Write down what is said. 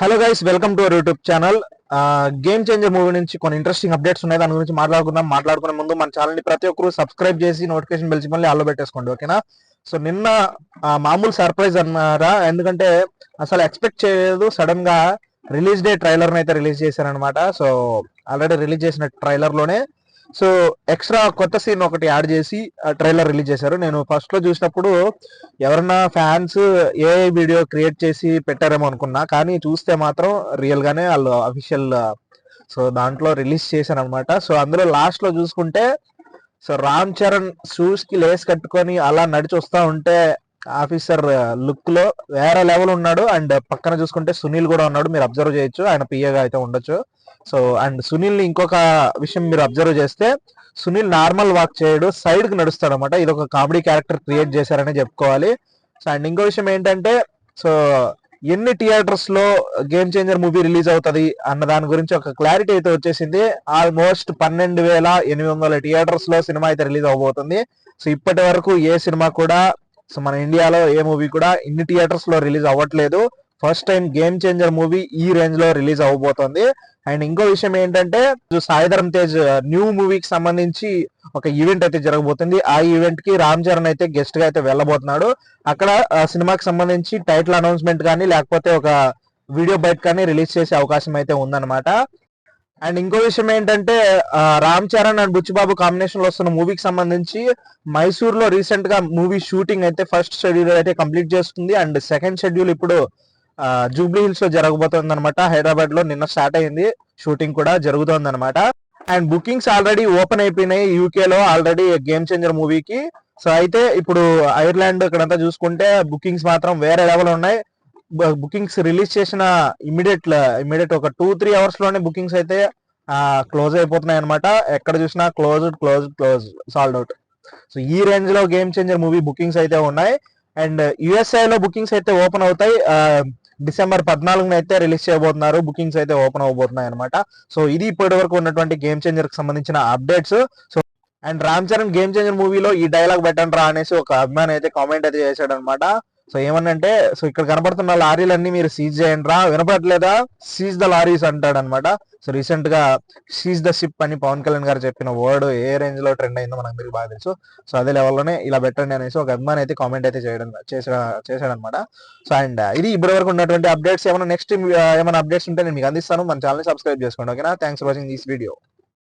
Hello guys, welcome to our YouTube channel. Game changer movie నుంచి కొన్ని interesting updates ఉన్నాయి. దాని గురించి మాట్లాడుకునే ముందు మన ఛానల్ ని ప్రతి ఒక్కరు సబ్స్క్రైబ్ చేసి నోటిఫికేషన్ బెల్ మళ్ళీ ఆల్లో పెట్టేసుకోండి, ఓకేనా? సో నిన్న మామూలు సర్ప్రైజ్ అన్నారా, ఎందుకంటే అసలు ఎక్స్పెక్ట్ చేయలేదు. సడన్ గా రిలీజ్ డే ట్రైలర్ అయితే రిలీజ్ చేశారనమాట. సో ఆల్రెడీ రిలీజ్ చేసిన ట్రైలర్ లోనే సో ఎక్స్ట్రా కొత్త సీన్ ఒకటి యాడ్ చేసి ట్రైలర్ రిలీజ్ చేశారు. నేను ఫస్ట్ లో చూసినప్పుడు ఎవరన్నా ఫ్యాన్స్ ఏ వీడియో క్రియేట్ చేసి పెట్టారేమో అనుకున్నా, కానీ చూస్తే మాత్రం రియల్ గానే వాళ్ళు అఫీషియల్ సో దాంట్లో రిలీజ్ చేశారు అనమాట. సో అందులో లాస్ట్ లో చూసుకుంటే సో రామ్ చరణ్ షూస్ కి లేస్ కట్టుకొని అలా నడిచి వస్తా ఉంటే ఆఫీసర్ లుక్ లో వేరే లెవెల్ ఉన్నాడు. అండ్ పక్కన చూసుకుంటే సునీల్ కూడా ఉన్నాడు, మీరు అబ్జర్వ్ చేయొచ్చు, ఆయన పిఏగా అయితే ఉండొచ్చు. సో అండ్ సునీల్ ని ఇంకొక విషయం మీరు అబ్జర్వ్ చేస్తే, సునీల్ నార్మల్ వాక్ చేయడు, సైడ్ కి నడుస్తాడు అనమాట. ఇది ఒక కామెడీ క్యారెక్టర్ క్రియేట్ చేశారని చెప్పుకోవాలి. సో అండ్ ఇంకో విషయం ఏంటంటే, సో ఎన్ని థియేటర్స్ లో గేమ్ చేంజర్ మూవీ రిలీజ్ అవుతుంది అన్న దాని గురించి ఒక క్లారిటీ అయితే వచ్చేసింది. ఆల్మోస్ట్ 12,800 థియేటర్స్ లో సినిమా అయితే రిలీజ్ అవబోతుంది. సో ఇప్పటి వరకు ఏ సినిమా కూడా, సో మన ఇండియాలో ఏ మూవీ కూడా ఇన్ని థియేటర్స్ లో రిలీజ్ అవ్వట్లేదు. First time game changer movie ఈ రేంజ్ లో రిలీజ్ అవబోతోంది. అండ్ ఇంకో విషయం ఏంటంటే, సాయిధరమ్ తేజ్ న్యూ మూవీకి సంబంధించి ఒక ఈవెంట్ అయితే జరగబోతుంది. ఆ ఈవెంట్ కి రామ్ చరణ్ అయితే గెస్ట్ గా అయితే వెళ్ళబోతున్నాడు. అక్కడ సినిమాకి సంబంధించి టైటిల్ అనౌన్స్మెంట్ కానీ లేకపోతే ఒక వీడియో బైట్ కానీ రిలీజ్ చేసే అవకాశం అయితే ఉందన్నమాట. అండ్ ఇంకో విషయం ఏంటంటే, రామ్ చరణ్ అండ్ బుచ్చిబాబు కాంబినేషన్ లో వస్తున్న మూవీకి సంబంధించి మైసూర్ లో రీసెంట్ గా మూవీ షూటింగ్ అయితే ఫస్ట్ షెడ్యూల్ అయితే కంప్లీట్ చేస్తుంది. అండ్ సెకండ్ షెడ్యూల్ ఇప్పుడు జూబ్లీ హిల్స్ లో జరగబోతోంది అనమాట. హైదరాబాద్ లో నిన్న స్టార్ట్ అయింది, షూటింగ్ కూడా జరుగుతోంది అనమాట. అండ్ బుకింగ్స్ ఆల్రెడీ ఓపెన్ అయిపోయినాయి యూకే లో ఆల్రెడీ గేమ్ చేంజర్ మూవీకి. సో అయితే ఇప్పుడు ఐర్లాండ్ ఇక్కడంతా చూసుకుంటే బుకింగ్స్ మాత్రం వేరే లెవెల్ ఉన్నాయి. బుకింగ్స్ రిలీజ్ చేసిన ఇమీడియట్ ఒక 2-3 అవర్స్ లోనే బుకింగ్స్ అయితే క్లోజ్ అయిపోతున్నాయి అనమాట. ఎక్కడ చూసినా క్లోజ్ సాల్డ్ అవుట్. సో ఈ రేంజ్ లో గేమ్ చేంజర్ మూవీ బుకింగ్స్ అయితే ఉన్నాయి. అండ్ యుఎస్ఐ లో బుకింగ్స్ అయితే ఓపెన్ అవుతాయి. డిసెంబర్ 14న అయితే రిలీజ్ చేయబోతున్నారు. బుకింగ్స్ అయితే ఓపెన్ అవబోతున్నాయి అనమాట. సో ఇది ఇప్పటి వరకు ఉన్నటువంటి గేమ్ చేంజర్ కి సంబంధించిన updates. So and Ram Charan game changer మూవీలో ఈ డైలాగ్ పెట్టండి రా అనేసి ఒక అభిమాని అయితే కామెంట్ అయితే చేశాడు అనమాట. సో ఏమన్నంటే, సో ఇక్కడ కనపడుతున్న లారీలన్నీ మీరు సీజ్ చేయండి రా, వినపడలేదా, సీజ్ ద లారీస్ అంటాడు అనమాట. సో రీసెంట్ గా సీజ్ ద షిప్ అని పవన్ కళ్యాణ్ గారు చెప్పిన వర్డ్ ఏ రేంజ్ లో ట్రెండ్ అయిందో మనకు మీరు బాగా తెలుసు. సో అదే లెవెల్లోనే ఇలా పెట్టండి అనేసి ఒక అభిమాని అయితే కామెంట్ అయితే చేశాడు అనమాట. సో అండ్ ఇది ఇప్పటి వరకు ఉన్నటువంటి అప్డేట్స్. ఏమైనా నెక్స్ట్ ఏమైనా అప్డేట్స్ ఉంటే నేను మీకు అందిస్తాను. మన ఛానల్ సబ్స్క్రైబ్ చేసుకోండి, ఓకేనా? Thanks for watching this video.